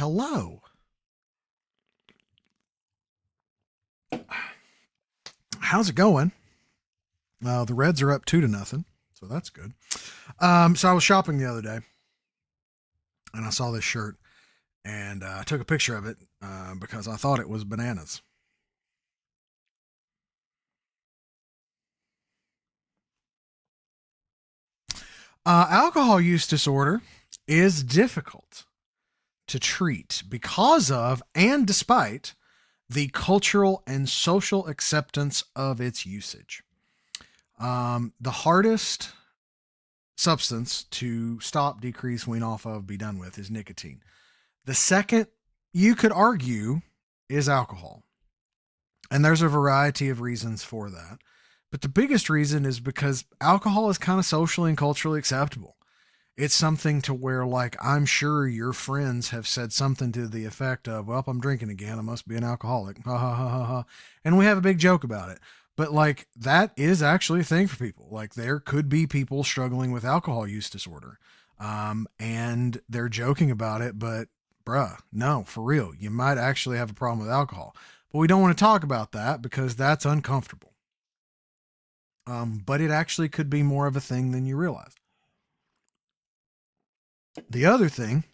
Hello. How's it going? The Reds are up 2-0, so that's good. So I was shopping the other day, and I saw this shirt, and I took a picture of it because I thought it was bananas. Alcohol use disorder is difficult to treat because of and despite the cultural and social acceptance of its usage. The hardest substance to stop, decrease, wean off of, be done with is nicotine. The second, you could argue, is alcohol. And there's a variety of reasons for that. But the biggest reason is because alcohol is kind of socially and culturally acceptable. It's something to where, like, I'm sure your friends have said something to the effect of, well, I'm drinking again. I must be an alcoholic. Ha ha ha ha ha. And we have a big joke about it. But, like, that is actually a thing for people. Like, there could be people struggling with alcohol use disorder. And they're joking about it, but bruh, no, for real. You might actually have a problem with alcohol. But we don't want to talk about that because that's uncomfortable. But it actually could be more of a thing than you realize. The other thing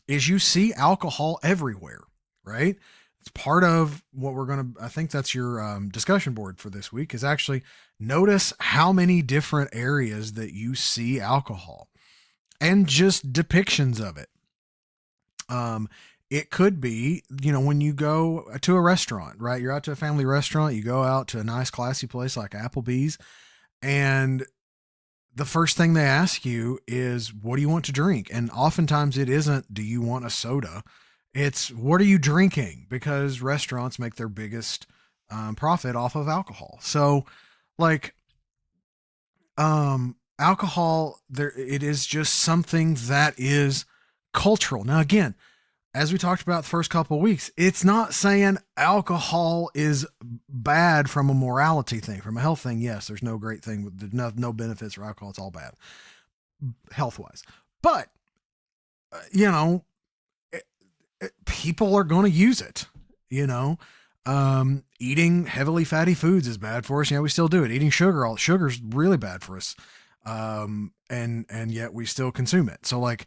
is you see alcohol everywhere, right? It's part of what we're going to, I think that's your discussion board for this week, is actually notice how many different areas that you see alcohol and just depictions of it. It could be, when you go to a restaurant, right? You're out to a family restaurant, you go out to a nice, classy place like Applebee's, and the first thing they ask you is, what do you want to drink? And oftentimes it isn't, do you want a soda? It's, what are you drinking? Because restaurants make their biggest profit off of alcohol. So, like, alcohol, it is just something that is cultural. Now, again, as we talked about the first couple of weeks, it's not saying alcohol is bad from a morality thing, from a health thing. Yes, there's no great thing with no benefits for alcohol. It's all bad health wise. But, you know, people are going to use it, you know. Eating heavily fatty foods is bad for us. We still do it. Eating sugar's really bad for us. And yet we still consume it. So, like,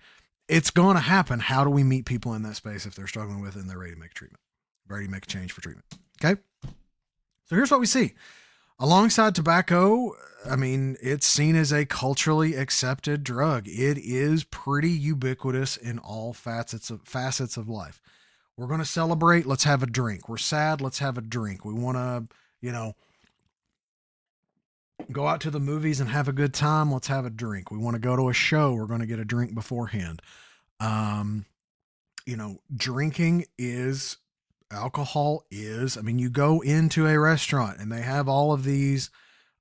it's going to happen. How do we meet people in that space if they're struggling with it and they're ready to make a treatment, ready to make a change for treatment? Okay. So here's what we see. Alongside tobacco, I mean, it's seen as a culturally accepted drug. It is pretty ubiquitous in all facets of life. We're going to celebrate. Let's have a drink. We're sad. Let's have a drink. We want to, go out to the movies and have a good time. Let's have a drink. We want to go to a show. We're going to get a drink beforehand. Um, Drinking is alcohol is, I mean, you go into a restaurant and they have all of these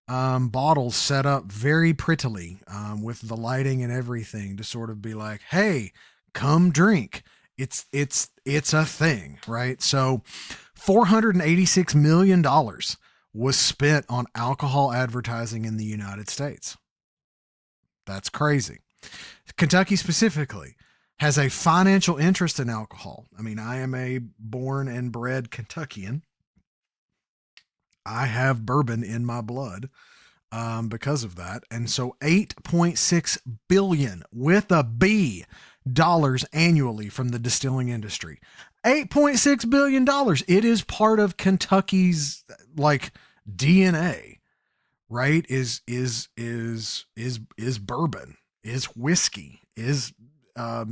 bottles set up very prettily with the lighting and everything to sort of be like, hey, come drink. It's a thing, right? So $486 million was spent on alcohol advertising in the United States. That's crazy. Kentucky specifically has a financial interest in alcohol. I mean, I am a born and bred Kentuckian. I have bourbon in my blood because of that. And so 8.6 billion with a B dollars annually from the distilling industry. $8.6 billion. It is part of Kentucky's like DNA, right? Is bourbon, is whiskey, is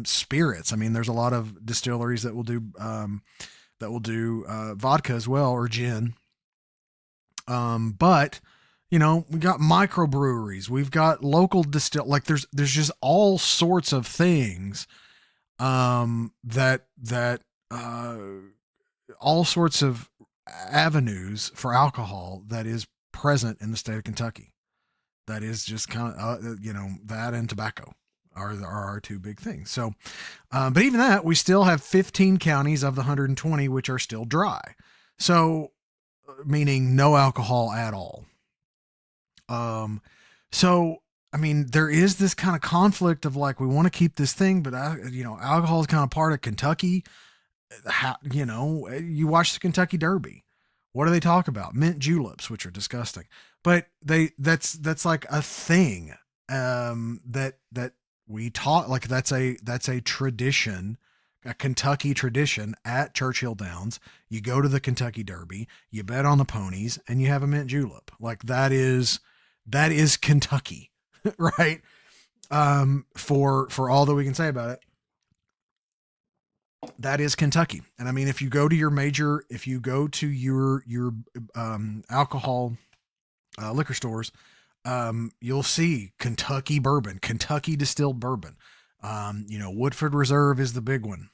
spirits. I mean, there's a lot of distilleries that will do vodka as well, or gin. But we got microbreweries, we've got local like there's just all sorts of things that all sorts of avenues for alcohol that is present in the state of Kentucky. That is just kind of that and tobacco are our two big things. So, but even that, we still have 15 counties of the 120 which are still dry. So, meaning no alcohol at all. So I mean, there is this kind of conflict of like, we want to keep this thing, but alcohol is kind of part of Kentucky. You watch the Kentucky Derby. What do they talk about? Mint juleps, which are disgusting, but that's like a thing that we taught. Like that's a tradition, a Kentucky tradition at Churchill Downs. You go to the Kentucky Derby, you bet on the ponies, and you have a mint julep. Like that is Kentucky, right? For all that we can say about it, that is Kentucky. And I mean, if you go to your alcohol liquor stores, you'll see Kentucky bourbon, Kentucky distilled bourbon. Woodford Reserve is the big one.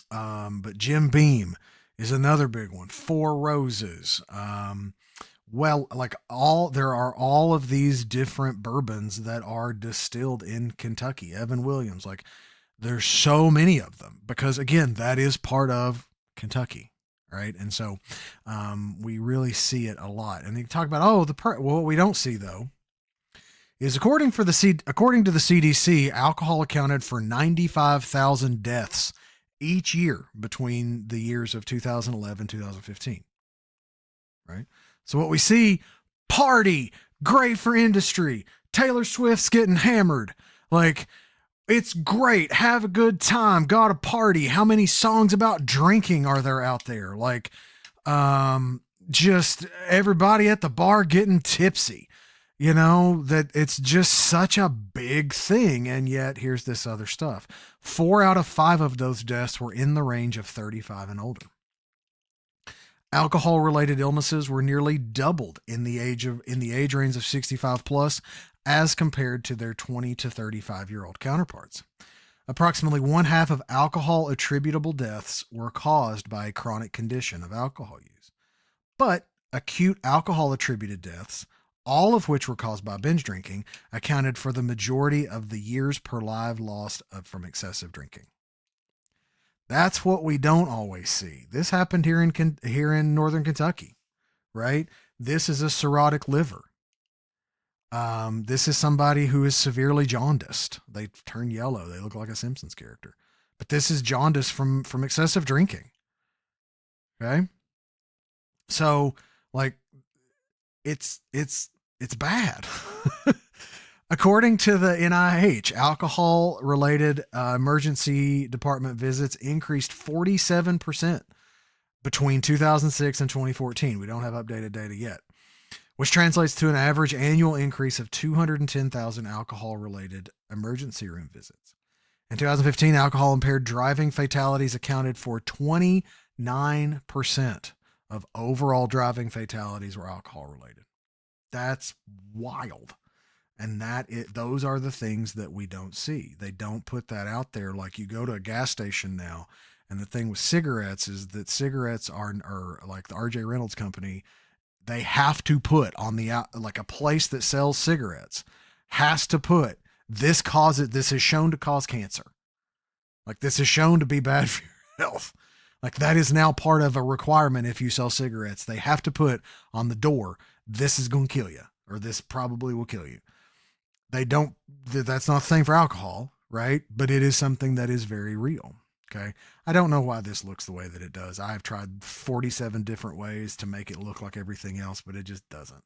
But Jim Beam is another big one. Four Roses. There are all of these different bourbons that are distilled in Kentucky. Evan Williams, like there's so many of them because again, that is part of Kentucky. Right. And so, we really see it a lot. And they talk about, what we don't see though is according to the CDC, alcohol accounted for 95,000 deaths each year between the years of 2011, 2015. Right. So what we see, party, great for industry. Taylor Swift's getting hammered. Like, it's great. Have a good time. Got a party. How many songs about drinking are there out there? Like, just everybody at the bar getting tipsy. That it's just such a big thing. And yet here's this other stuff. 4 out of 5 of those deaths were in the range of 35 and older. Alcohol-related illnesses were nearly doubled in the age range of 65 plus as compared to their 20 to 35-year-old counterparts. Approximately one half of alcohol attributable deaths were caused by a chronic condition of alcohol use. But acute alcohol attributed deaths, all of which were caused by binge drinking, accounted for the majority of the years per life lost from excessive drinking. That's what we don't always see. This happened here in northern Kentucky, right? This is a cirrhotic liver. This is somebody who is severely jaundiced. They turn yellow. They look like a Simpsons character. But this is jaundice from excessive drinking. Okay? So, like, it's bad. According to the NIH, alcohol-related emergency department visits increased 47% between 2006 and 2014. We don't have updated data yet, which translates to an average annual increase of 210,000 alcohol-related emergency room visits. In 2015, alcohol-impaired driving fatalities accounted for 29% of overall driving fatalities were alcohol-related. That's wild. And those are the things that we don't see. They don't put that out there. Like you go to a gas station now, and the thing with cigarettes is that cigarettes are like the RJ Reynolds company. They have to put on like a place that sells cigarettes has to put this is shown to cause cancer. Like this is shown to be bad for your health. Like that is now part of a requirement. If you sell cigarettes, they have to put on the door, this is going to kill you, or this probably will kill you. That's not the same for alcohol, right? But it is something that is very real. Okay. I don't know why this looks the way that it does. I've tried 47 different ways to make it look like everything else, but it just doesn't.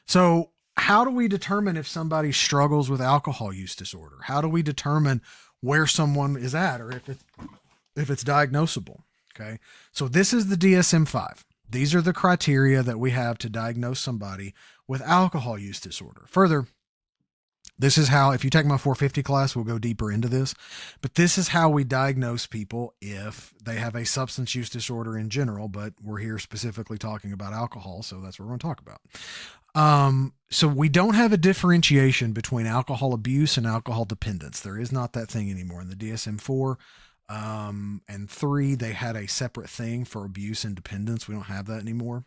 So how do we determine if somebody struggles with alcohol use disorder? How do we determine where someone is at, or if it's diagnosable? Okay. So this is the DSM-5. These are the criteria that we have to diagnose somebody with alcohol use disorder. Further, this is how, if you take my 450 class, we'll go deeper into this, but this is how we diagnose people if they have a substance use disorder in general, but we're here specifically talking about alcohol. So that's what we're going to talk about. So we don't have a differentiation between alcohol abuse and alcohol dependence. There is not that thing anymore. In the DSM-4, and 3, they had a separate thing for abuse and dependence. We don't have that anymore.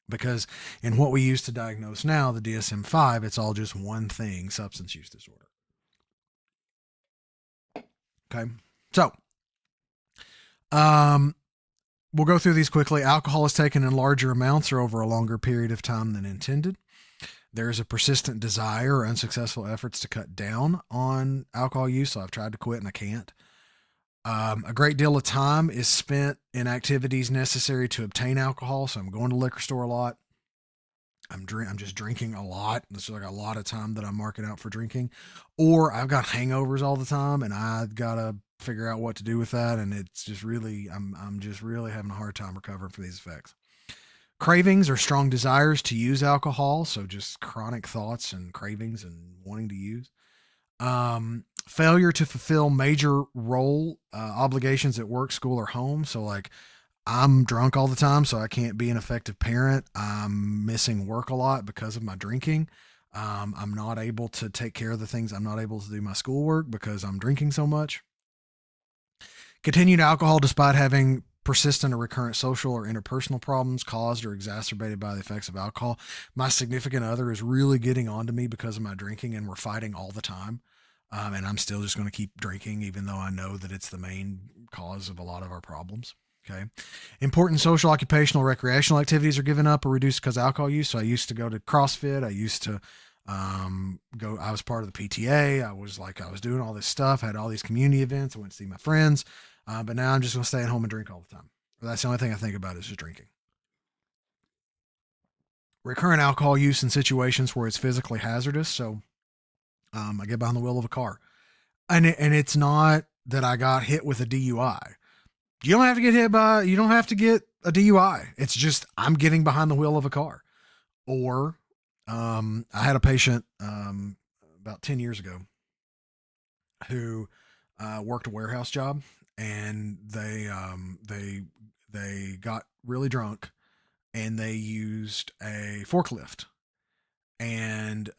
Because in what we use to diagnose now, the DSM-5, it's all just one thing, substance use disorder. Okay. So, we'll go through these quickly. Alcohol is taken in larger amounts or over a longer period of time than intended. there's a persistent desire or unsuccessful efforts to cut down on alcohol use. So I've tried to quit and I can't. A great deal of time is spent in activities necessary to obtain alcohol. So I'm going to the liquor store a lot. I'm just drinking a lot. This is like a lot of time that I'm marking out for drinking, or I've got hangovers all the time, and I gotta figure out what to do with that. And it's just really I'm just really having a hard time recovering from these effects. Cravings or strong desires to use alcohol, so just chronic thoughts and cravings and wanting to use. Failure to fulfill major role obligations at work, school, or home. So like I'm drunk all the time, so I can't be an effective parent. I'm missing work a lot because of my drinking. I'm not able to take care of the things. I'm not able to do my schoolwork because I'm drinking so much. Continued alcohol despite having persistent or recurrent social or interpersonal problems caused or exacerbated by the effects of alcohol. My significant other is really getting onto me because of my drinking, and we're fighting all the time. And I'm still just going to keep drinking, even though I know that it's the main cause of a lot of our problems. Okay. Important social, occupational, recreational activities are given up or reduced because of alcohol use. So I used to go to CrossFit. I used to I was part of the PTA. I was doing all this stuff. I had all these community events. I went to see my friends. But now I'm just going to stay at home and drink all the time. That's the only thing I think about is just drinking. Recurrent alcohol use in situations where it's physically hazardous. So I get behind the wheel of a car. And it's not that I got hit with a DUI. You don't have to get a DUI. It's just I'm getting behind the wheel of a car. Or I had a patient about 10 years ago who worked a warehouse job, and they got really drunk and they used a forklift, and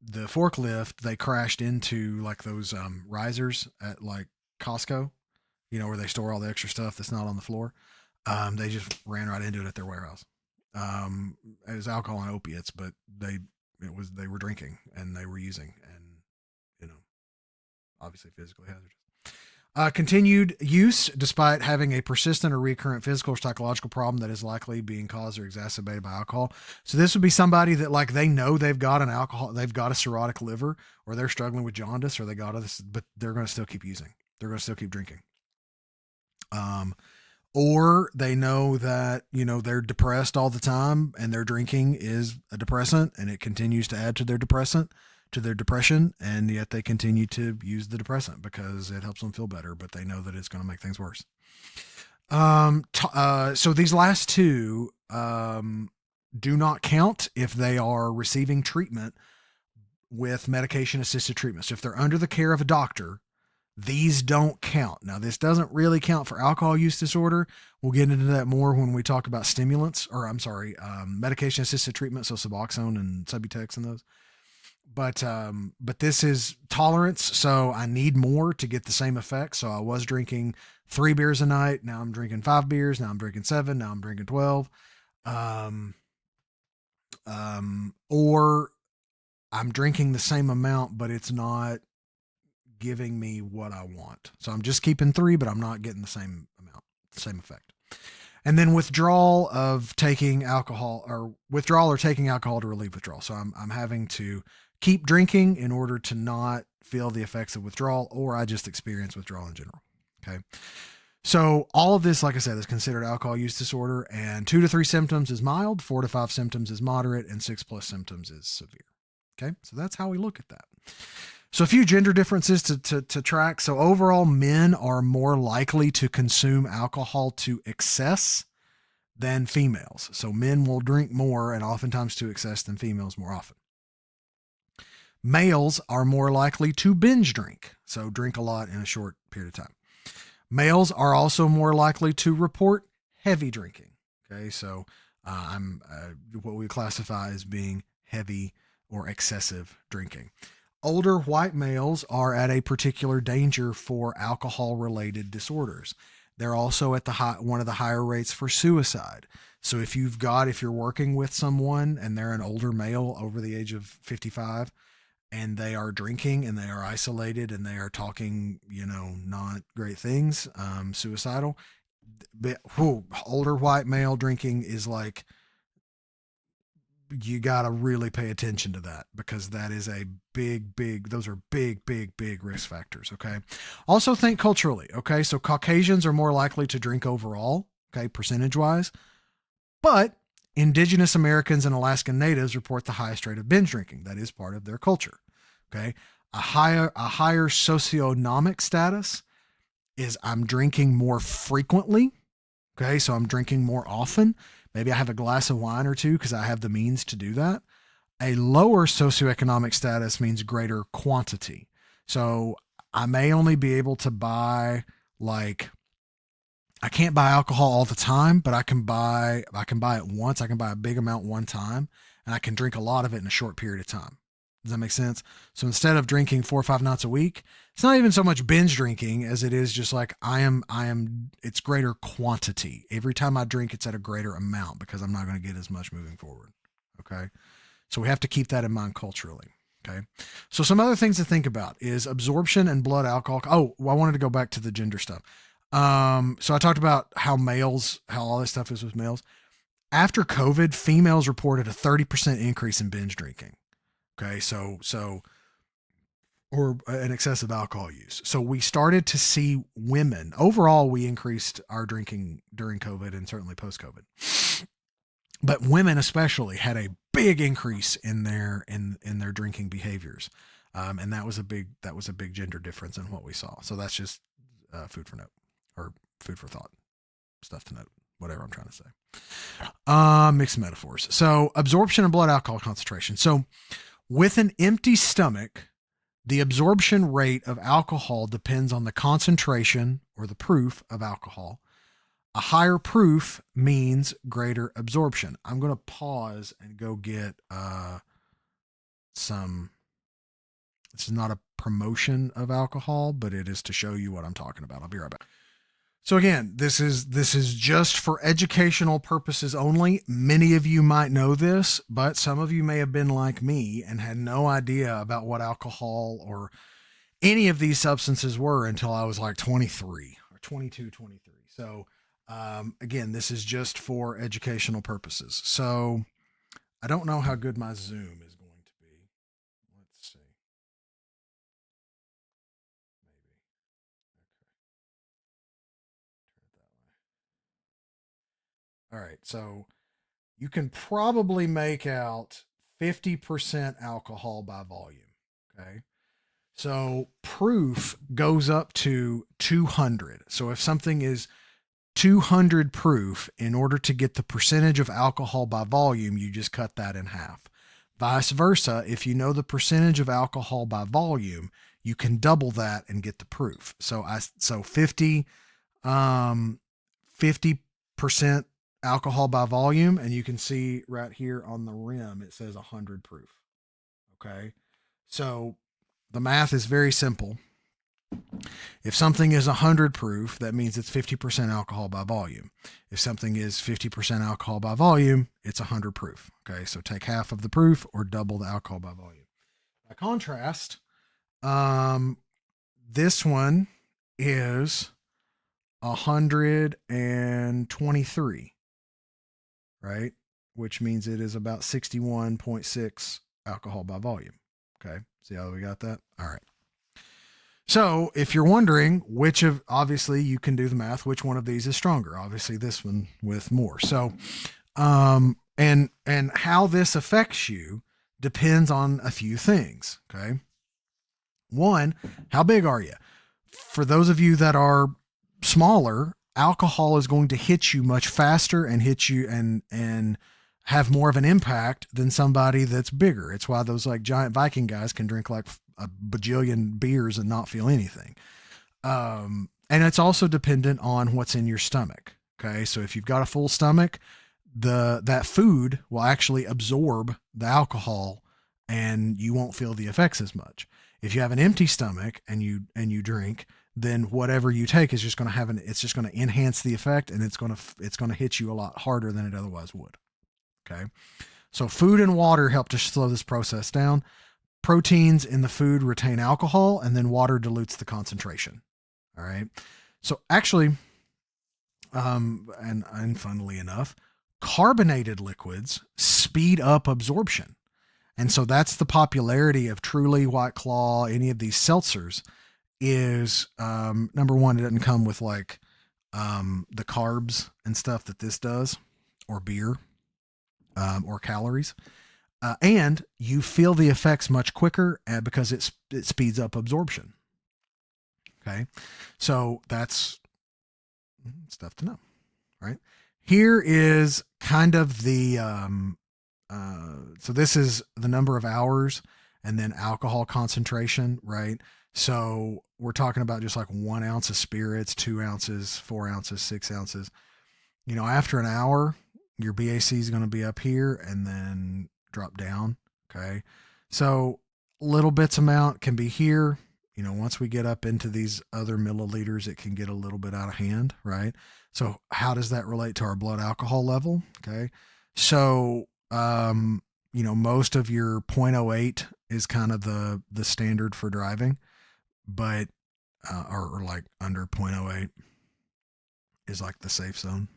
the forklift, they crashed into like those risers at like Costco, where they store all the extra stuff that's not on the floor. They just ran right into it at their warehouse. It was alcohol and opiates, but they were drinking and they were using, and you know obviously physically hazardous. Continued use despite having a persistent or recurrent physical or psychological problem that is likely being caused or exacerbated by alcohol. So this would be somebody that like they know they've got they've got a cirrhotic liver, or they're struggling with jaundice, or they got this, but they're going to still keep using. They're going to still keep drinking. Or they know that they're depressed all the time, and their drinking is a depressant, and it continues to add to their depression, and yet they continue to use the depressant because it helps them feel better, but they know that it's going to make things worse. So these last two do not count if they are receiving treatment with medication assisted treatment. So if they're under the care of a doctor, these don't count. Now, this doesn't really count for alcohol use disorder. We'll get into that more when we talk about stimulants, or medication assisted treatment. So Suboxone and Subutex and those. But this is tolerance. So I need more to get the same effect. So I was drinking 3 beers a night. Now I'm drinking 5 beers. Now I'm drinking 7. Now I'm drinking 12. Or I'm drinking the same amount, but it's not giving me what I want. So I'm just keeping 3, but I'm not getting the same amount, the same effect. And then withdrawal or taking alcohol to relieve withdrawal. So I'm having to keep drinking in order to not feel the effects of withdrawal, or I just experience withdrawal in general. Okay. So all of this, like I said, is considered alcohol use disorder, and 2 to 3 symptoms is mild, 4 to 5 symptoms is moderate, and 6+ symptoms is severe. Okay. So that's how we look at that. So a few gender differences to track. So overall, men are more likely to consume alcohol to excess than females. So men will drink more and oftentimes to excess than females more often. Males are more likely to binge drink, so drink a lot in a short period of time. Males are also more likely to report heavy drinking. Okay, so I'm what we classify as being heavy or excessive drinking. Older white males are at a particular danger for alcohol-related disorders. They're also at one of the higher rates for suicide. So if you're working with someone and they're an older male over the age of 55, and they are drinking and they are isolated and they are talking, not great things, suicidal, but older white male drinking is like you got to really pay attention to that, because that is a those are big risk factors. Okay. Also think culturally. Okay. So Caucasians are more likely to drink overall, okay, percentage wise, but indigenous Americans and Alaskan natives report the highest rate of binge drinking. That is part of their culture. Okay. A higher socioeconomic status is I'm drinking more frequently. Okay. So I'm drinking more often. Maybe I have a glass of wine or two because I have the means to do that. A lower socioeconomic status means greater quantity. So I may only be able to buy, like, I can't buy alcohol all the time, but I can buy it once. I can buy a big amount one time, and I can drink a lot of it in a short period of time. Does that make sense? So instead of drinking 4 or 5 nights a week, it's not even so much binge drinking as it is just like it's greater quantity. Every time I drink, it's at a greater amount because I'm not going to get as much moving forward. Okay. So we have to keep that in mind culturally. Okay. So some other things to think about is absorption and blood alcohol. Oh, well, I wanted to go back to the gender stuff. So I talked about how all this stuff is with males. After COVID, females reported a 30% increase in binge drinking. Okay. Or an excessive alcohol use. So we started to see women overall, we increased our drinking during COVID and certainly post COVID, but women especially had a big increase in their drinking behaviors. And that was a big gender difference in what we saw. So that's just food for note, or food for thought, stuff to note, whatever I'm trying to say. Mixed metaphors. So absorption and blood alcohol concentration. So with an empty stomach, the absorption rate of alcohol depends on the concentration or the proof of alcohol. A higher proof means greater absorption. I'm going to pause and go get some. This is not a promotion of alcohol, but it is to show you what I'm talking about. I'll be right back. So again, this is just for educational purposes only. Many of you might know this, but some of you may have been like me and had no idea about what alcohol or any of these substances were until I was like 23 or 22, 23. So again, this is just for educational purposes. So I don't know how good my Zoom is going to be. Let's see. Maybe. Okay. Turn it that way. All right. So you can probably make out 50% alcohol by volume. Okay. So proof goes up to 200. So if something is 200 proof, in order to get the percentage of alcohol by volume, you just cut that in half. Vice versa, if you know the percentage of alcohol by volume, you can double that and get the proof. So 50% alcohol by volume, and you can see right here on the rim it says 100 proof. Okay. So the math is very simple. If something is 100 proof, that means it's 50% alcohol by volume. If something is 50% alcohol by volume, it's 100 proof. Okay, so take half of the proof or double the alcohol by volume. By contrast, this one is 123, right? Which means it is about 61.6 alcohol by volume. Okay, see how we got that? All right. So if you're wondering obviously you can do the math, which one of these is stronger? Obviously this one with more. So, and how this affects you depends on a few things. Okay. One, how big are you? For those of you that are smaller, alcohol is going to hit you much faster and hit you and have more of an impact than somebody that's bigger. It's why those like giant Viking guys can drink like a bajillion beers and not feel anything. And it's also dependent on what's in your stomach. Okay. So if you've got a full stomach, that food will actually absorb the alcohol and you won't feel the effects as much. If you have an empty stomach and you drink, then whatever you take is just going to it's just going to enhance the effect, and it's going to hit you a lot harder than it otherwise would. Okay. So food and water help to slow this process down. Proteins in the food retain alcohol, and then water dilutes the concentration. All right. So actually, and funnily enough, carbonated liquids speed up absorption. And so that's the popularity of Truly, White Claw, any of these seltzers is number one, it doesn't come with like the carbs and stuff that this does, or beer, or calories. And you feel the effects much quicker because it speeds up absorption. Okay. So that's stuff to know, right? Here is kind of the, so this is the number of hours and then alcohol concentration, right? So we're talking about just like 1 ounce of spirits, 2 ounces, 4 ounces, 6 ounces. You know, after an hour, your BAC is going to be up here and then drop down. Okay. So little bits amount can be here. You know, once we get up into these other milliliters, it can get a little bit out of hand, right? So how does that relate to our blood alcohol level? Okay. So, you know, most of your 0.08 is kind of the standard for driving, but, or like under 0.08 is like the safe zone.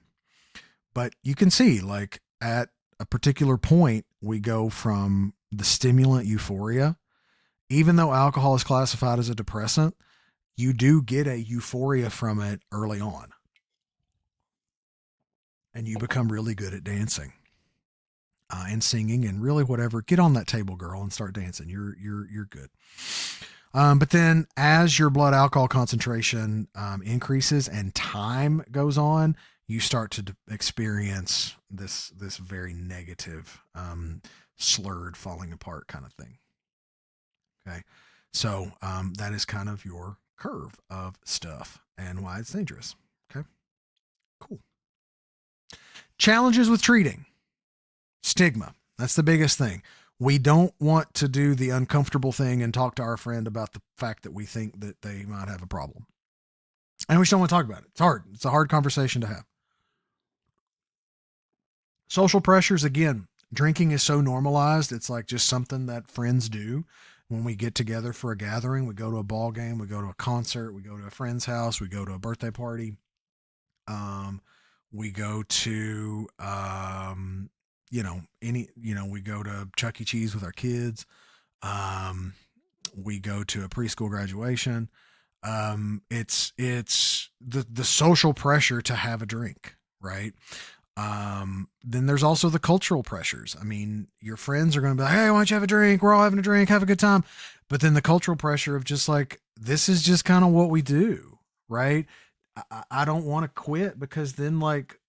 But you can see, like, at a particular point, we go from the stimulant euphoria. Even though alcohol is classified as a depressant, you do get a euphoria from it early on. And you become really good at dancing and singing and really whatever. Get on that table, girl, and start dancing. You're good. But then as your blood alcohol concentration increases and time goes on, you start to experience this very negative, slurred, falling apart kind of thing. Okay, so that is kind of your curve of stuff and why it's dangerous. Okay, cool. Challenges with treating. Stigma. That's the biggest thing. We don't want to do the uncomfortable thing and talk to our friend about the fact that we think that they might have a problem. And we just don't want to talk about it. It's hard. It's a hard conversation to have. Social pressures, again, drinking is so normalized. It's like just something that friends do. When we get together for a gathering, we go to a ball game, we go to a concert, we go to a friend's house, we go to a birthday party. We go to, you know, we go to Chuck E. Cheese with our kids. We go to a preschool graduation. It's the social pressure to have a drink, right? Then there's also the cultural pressures. I mean, your friends are going to be like, hey, why don't you have a drink? We're all having a drink, have a good time. But then the cultural pressure of just like, this is just kind of what we do, right? I don't want to quit because then, like,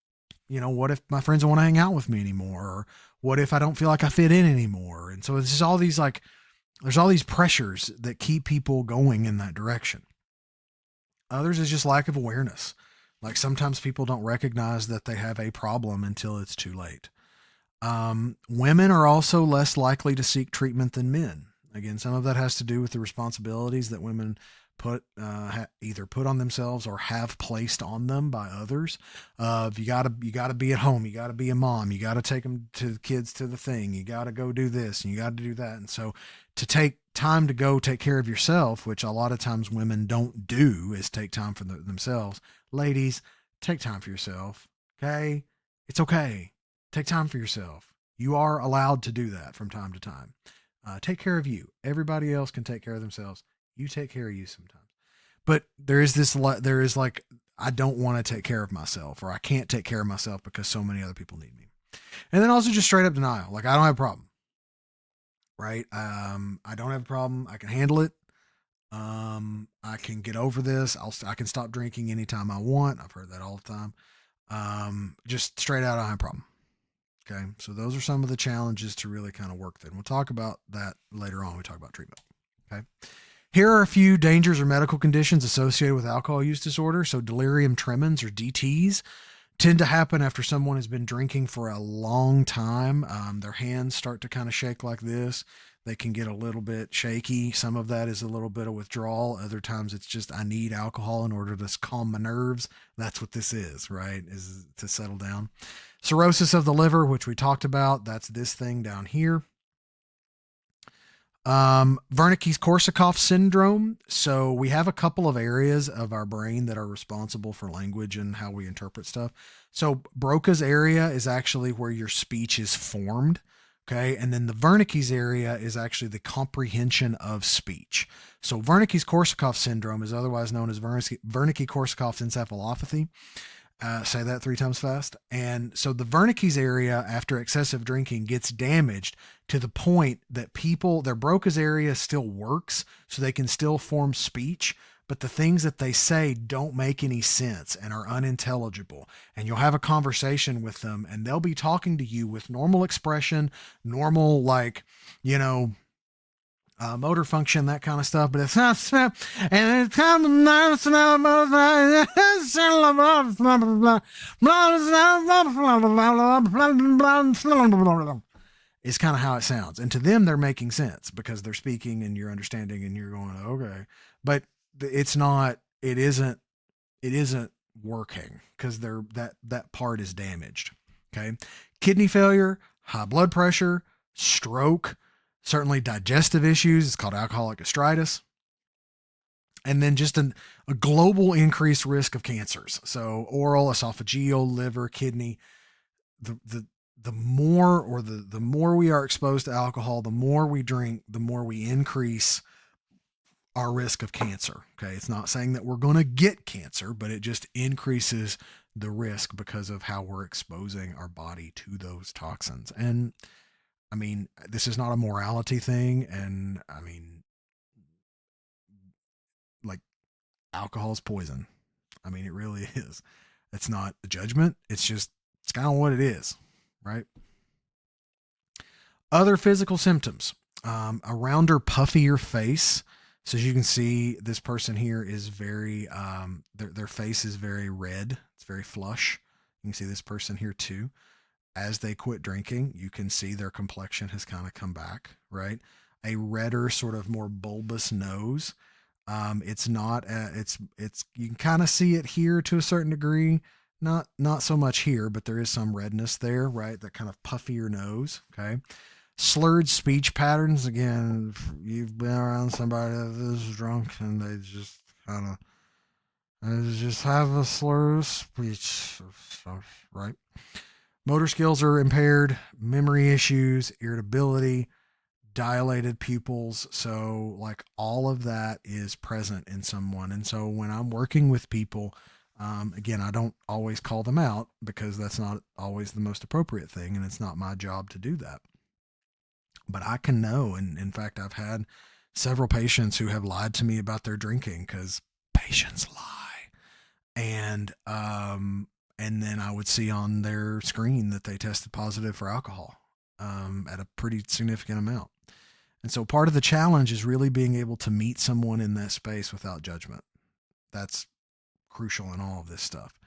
you know, what if my friends don't want to hang out with me anymore? Or what if I don't feel like I fit in anymore? And so it's just all these, like, there's all these pressures that keep people going in that direction. Others is just lack of awareness. Like sometimes people don't recognize that they have a problem until it's too late. Women are also less likely to seek treatment than men. Again, some of that has to do with the responsibilities that women either put on themselves or have placed on them by others. You gotta be at home. You gotta be a mom. You gotta take them to the kids to the thing. You gotta go do this and you gotta do that. And so to take time to go take care of yourself, which a lot of times women don't do, is take time for themselves. Ladies, take time for yourself. Okay. It's okay. Take time for yourself. You are allowed to do that from time to time. Take care of you. Everybody else can take care of themselves. You take care of you sometimes. But there is like, I don't want to take care of myself, or I can't take care of myself because so many other people need me. And then also just straight up denial. Like, I don't have a problem, right? I don't have a problem. I can handle it. I can get over this. I can stop drinking anytime I want. I've heard that all the time. Just straight out, I don't have a problem. Okay. So those are some of the challenges to really kind of work then. We'll talk about that later on. We talk about treatment. Okay. Here are a few dangers or medical conditions associated with alcohol use disorder. So delirium tremens, or DTs, tend to happen after someone has been drinking for a long time. Their hands start to kind of shake like this. They can get a little bit shaky. Some of that is a little bit of withdrawal. Other times it's just, I need alcohol in order to calm my nerves. That's what this is, right? Is to settle down. Cirrhosis of the liver, which we talked about. That's this thing down here. Wernicke-Korsakoff syndrome. So we have a couple of areas of our brain that are responsible for language and how we interpret stuff. So Broca's area is actually where your speech is formed. Okay. And then the Wernicke's area is actually the comprehension of speech. So Wernicke's-Korsakoff syndrome is otherwise known as Wernicke-Korsakoff encephalopathy. Say that 3 times fast. And so the Wernicke's area after excessive drinking gets damaged to the point that their Broca's area still works, so they can still form speech, but the things that they say don't make any sense and are unintelligible. And you'll have a conversation with them and they'll be talking to you with normal expression, normal, like, you know, motor function, that kind of stuff, but it's not, and it's kind of nice, is kind of how it sounds. And to them, they're making sense because they're speaking and you're understanding and you're going, okay. But it's not, it isn't working because that part is damaged. Okay. Kidney failure, high blood pressure, stroke, certainly digestive issues. It's called alcoholic gastritis. And then just a global increased risk of cancers. So oral, esophageal, liver, kidney. The more we are exposed to alcohol, the more we drink, the more we increase our risk of cancer. Okay. It's not saying that we're going to get cancer, but it just increases the risk because of how we're exposing our body to those toxins. And I mean, this is not a morality thing. And I mean, like, alcohol is poison. I mean, it really is. It's not a judgment. It's kind of what it is, right? Other physical symptoms, a rounder, puffier face. So as you can see, this person here is very, their face is very red. It's very flush. You can see this person here too. As they quit drinking, you can see their complexion has kind of come back, right? A redder, sort of more bulbous nose. It's not, you can kind of see it here to a certain degree. Not so much here, but there is some redness there, right? That kind of puffier nose. Okay. Slurred speech patterns. Again, if you've been around somebody that is drunk and they just kind of just have a slur of speech, right? Motor skills are impaired, memory issues, irritability, dilated pupils. So, like, all of that is present in someone. And so, when I'm working with people, again, I don't always call them out because that's not always the most appropriate thing, and it's not my job to do that. But I can know, and in fact, I've had several patients who have lied to me about their drinking because patients lie, and then I would see on their screen that they tested positive for alcohol at a pretty significant amount. And so part of the challenge is really being able to meet someone in that space without judgment. That's crucial in all of this stuff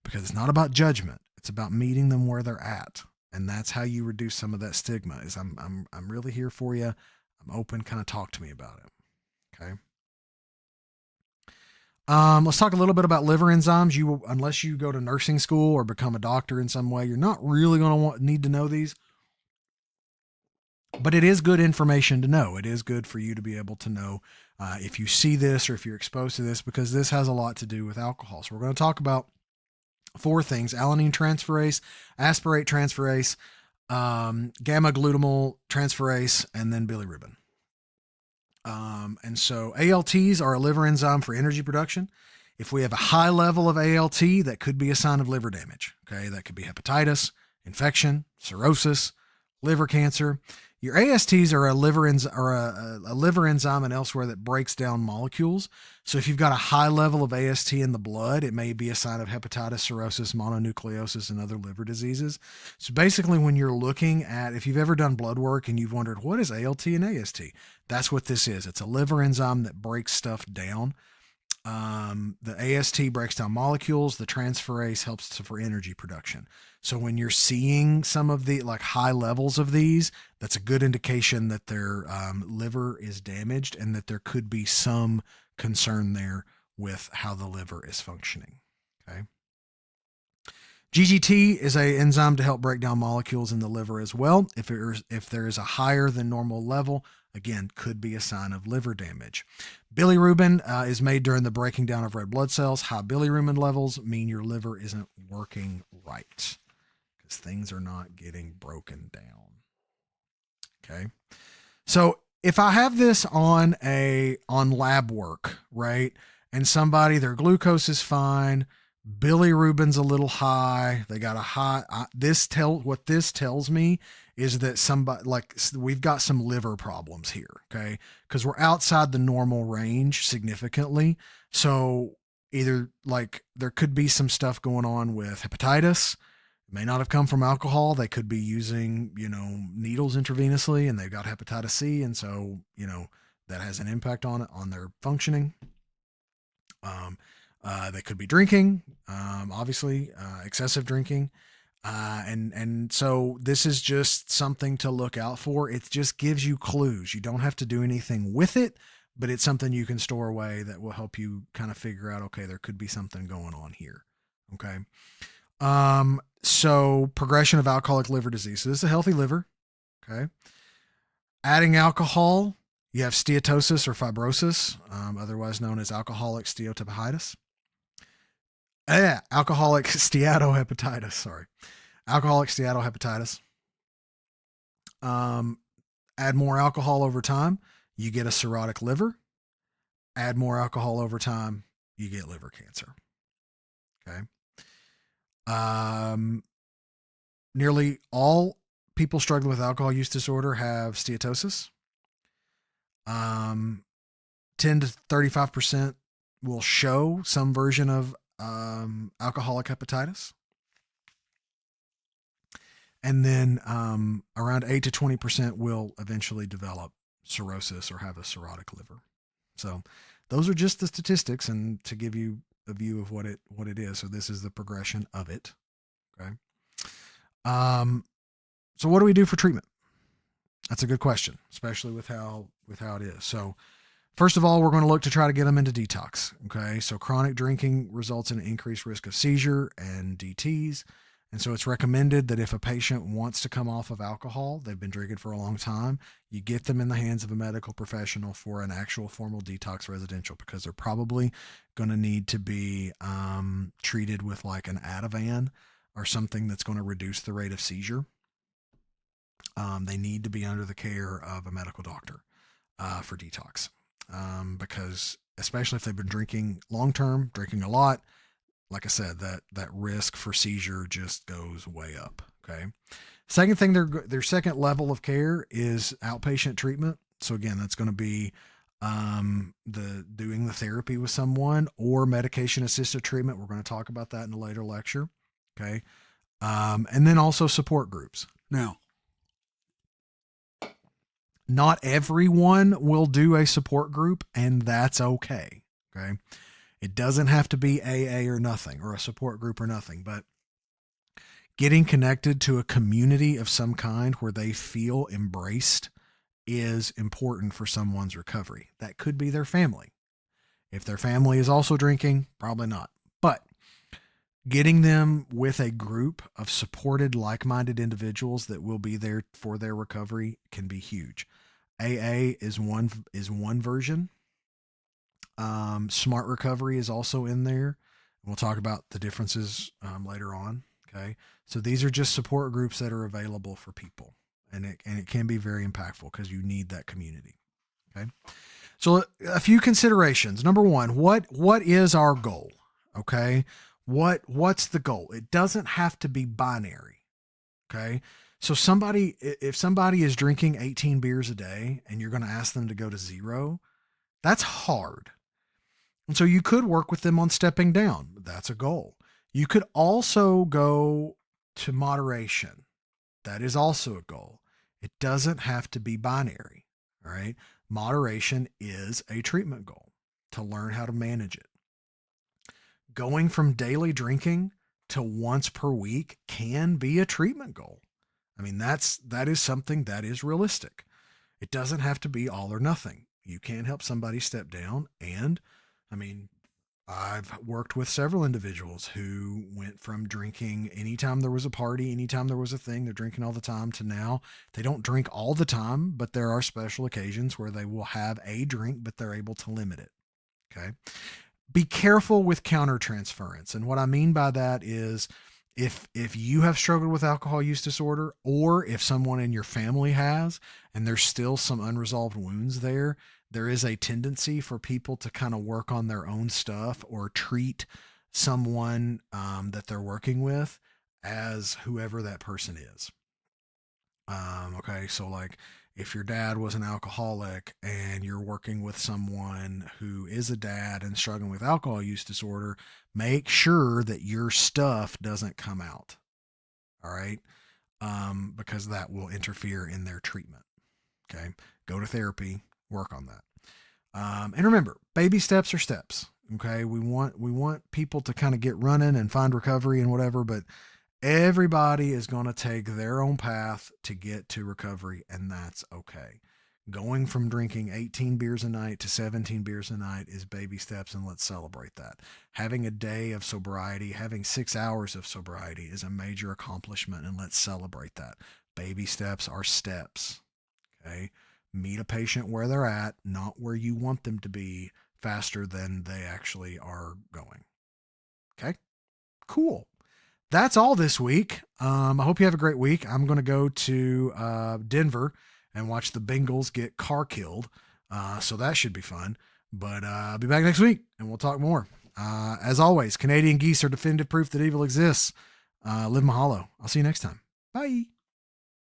because it's not about judgment. It's about meeting them where they're at. And that's how you reduce some of that stigma is I'm really here for you. I'm open, kind of talk to me about it. Okay. Let's talk a little bit about liver enzymes. Unless you go to nursing school or become a doctor in some way, you're not really going to need to know these. But it is good information to know. It is good for you to be able to know if you see this or if you're exposed to this, because this has a lot to do with alcohol. So we're going to talk about 4 things: alanine transferase, aspartate transferase, gamma glutamyl transferase, and then bilirubin. And so ALTs are a liver enzyme for energy production. If we have a high level of ALT, that could be a sign of liver damage. Okay. That could be hepatitis, infection, cirrhosis, liver cancer. Your ASTs are a liver enzyme and elsewhere that breaks down molecules. So if you've got a high level of AST in the blood, it may be a sign of hepatitis, cirrhosis, mononucleosis, and other liver diseases. So basically, when you're looking at, if you've ever done blood work and you've wondered, what is ALT and AST? That's what this is. It's a liver enzyme that breaks stuff down. The AST breaks down molecules. The transferase helps for energy production. So when you're seeing some of the high levels of these, that's a good indication that their liver is damaged and that there could be some concern there with how the liver is functioning. Okay. GGT is an enzyme to help break down molecules in the liver as well. If there is a higher than normal level Again, could be a sign of liver damage. Bilirubin is made during the breaking down of red blood cells. High bilirubin levels mean your liver isn't working right because things are not getting broken down. Okay. So if I have this on lab work, right, and somebody their glucose is fine, bilirubin's a little high, they got a high. What this tells me is that somebody like we've got some liver problems here, okay, because we're outside the normal range significantly. So either like there could be some stuff going on with hepatitis. It may not have come from alcohol. They could be using, needles intravenously and they've got hepatitis C. And so, that has an impact on it, on their functioning. They could be drinking, obviously, excessive drinking. And so this is just something to look out for. It just gives you clues. You don't have to do anything with it, but it's something you can store away that will help you kind of figure out, okay, there could be something going on here. Okay. So progression of alcoholic liver disease. So this is a healthy liver. Okay. Adding alcohol, you have steatosis or fibrosis, otherwise known as alcoholic steatohepatitis. Alcoholic steatohepatitis. Sorry. Alcoholic steatohepatitis. Add more alcohol over time, you get a cirrhotic liver. Add more alcohol over time, you get liver cancer. Okay. Nearly all people struggling with alcohol use disorder have steatosis. 10 to 35% will show some version of alcoholic hepatitis. And then around 8 to 20% will eventually develop cirrhosis or have a cirrhotic liver. So those are just the statistics, and to give you a view of what it is. So this is the progression of it. Okay. So what do we do for treatment? That's a good question, especially with how it is. So first of all, we're going to look to try to get them into detox. Okay. So chronic drinking results in an increased risk of seizure and DTs. And so it's recommended that if a patient wants to come off of alcohol, they've been drinking for a long time, you get them in the hands of a medical professional for an actual formal detox residential, because they're probably going to need to be treated with like an Ativan or something that's going to reduce the rate of seizure. They need to be under the care of a medical doctor for detox, because especially if they've been drinking long-term, drinking a lot, like I said, that risk for seizure just goes way up. Okay. Second thing, their second level of care is outpatient treatment. So again, that's going to be doing the therapy with someone or medication assisted treatment. We're going to talk about that in a later lecture. Okay. And then also support groups. Now, not everyone will do a support group, and that's okay. Okay. It doesn't have to be AA or nothing, or a support group or nothing, but getting connected to a community of some kind where they feel embraced is important for someone's recovery. That could be their family. If their family is also drinking, probably not. But getting them with a group of supported, like-minded individuals that will be there for their recovery can be huge. AA is one version. Smart Recovery is also in there. We'll talk about the differences later on. Okay. So these are just support groups that are available for people, and it can be very impactful because you need that community. Okay. So a few considerations. Number one, what is our goal? Okay. What's the goal? It doesn't have to be binary. Okay. So if somebody is drinking 18 beers a day and you're going to ask them to go to 0, that's hard. And so you could work with them on stepping down. That's a goal. You could also go to moderation. That is also a goal. It doesn't have to be binary. All right. Moderation is a treatment goal to learn how to manage it. Going from daily drinking to once per week can be a treatment goal. I mean, that is something that is realistic. It doesn't have to be all or nothing. You can help somebody step down, and I mean, I've worked with several individuals who went from drinking anytime there was a party, anytime there was a thing, they're drinking all the time, to now they don't drink all the time, but there are special occasions where they will have a drink, but they're able to limit it. Okay. Be careful with countertransference. And what I mean by that is if you have struggled with alcohol use disorder, or if someone in your family has and there's still some unresolved wounds there, there is a tendency for people to kind of work on their own stuff or treat someone that they're working with as whoever that person is. Okay, so like if your dad was an alcoholic and you're working with someone who is a dad and struggling with alcohol use disorder, make sure that your stuff doesn't come out. All right, because that will interfere in their treatment. Okay, go to therapy, work on that. And remember, baby steps are steps. Okay, we want people to kind of get running and find recovery and whatever, but everybody is going to take their own path to get to recovery, and that's okay. Going from drinking 18 beers a night to 17 beers a night is baby steps, and let's celebrate that. Having a day of sobriety, having 6 hours of sobriety is a major accomplishment, and let's celebrate that. Baby steps are steps. Okay. Meet a patient where they're at, not where you want them to be, faster than they actually are going. Okay. Cool. That's all this week. I hope you have a great week. I'm going to go to Denver and watch the Bengals get car killed. So that should be fun. But I'll be back next week and we'll talk more. As always, Canadian geese are definitive proof that evil exists. Live mahalo. I'll see you next time. Bye.